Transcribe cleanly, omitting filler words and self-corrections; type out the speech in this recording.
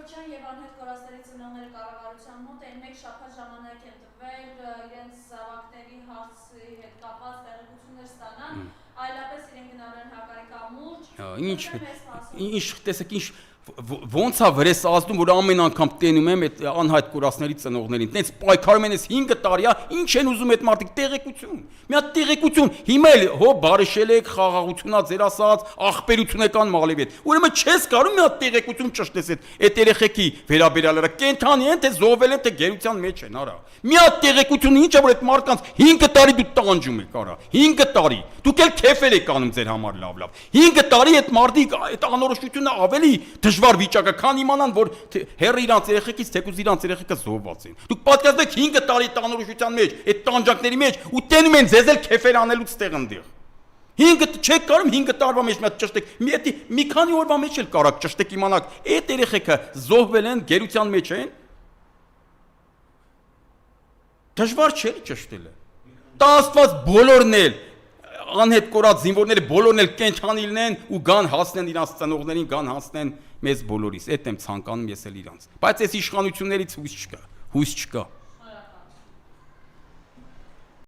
Ղուկասյան եւ անհետ կորածների ծնողները կառավարության մոտ այն մեկ շաբաթ ժամանակ են տվել իրենց զավակների հարցի հետ կապված տեղեկություններ ստանան, այլապես իրենք գնալու են հակարի կամուրջ։ Տեսեք, ոնց է վրես ազդում, որ ամեն անգամ տենում եմ այդ անհայտ կորածների ծնողներին։ Տենց պայքարում են, 5 տարի է, ինչ են ուզում այդ մարդիկ տեղեկություն։ Մի հատ տեղեկություն, հիմա էլ հո բարշել եք, խաղաղությունա ձեր ասած, ախպերություն եկան մաղլեվ հետ։ Ուրեմն չես կարող մի հատ տեղեկություն ճշտես այդ երեխեքի վերաբերյալ կենթանի են, թե զոհվել են, թե գերության մեջ են, արա։ Մի հատ տեղեկություն ինչ է, որ այդ մարդկանց 5 տարի դու տանջում եք, արա։ 5 տարի։ Դուք էլ քեֆեր եք անում ձեր համար լավ։ 5 տարի այդ մարդիկ այդ անորոշությունը ավելի դժվար վիճակը, քան իմանան, որ հերը իրանց երեխեքից թեկուզ իրանց երեխեքը զոհված են։ Դուք պատկերացնում եք 5 տարի տանորոշության մեջ, այդ տանջանքների մեջ ու տենում են ձեզ էլ քեֆեր անելուց տեղ ընդեղ։ 5 չեք կարող 5 տարվա մեջ մի հատ ճշտեք, մի քանի օրվա մեջ էլ կարաք ճշտեք իմանաք, այդ երեխեքը զոհվել են, գերության մեջ են։ Դժվար չէ ճշտելը։ Տա Աստված բոլորն էլ անհետ կորած զինվորները բոլորն էլ կենթանիլն են ու գան հասնեն իրանց ծնողներին, գան հասնեն մեզ բոլորիս։ Այդ եմ ցանկանում ես էլ իրանց։ Բայց այս իշխանություններից հույս չկա։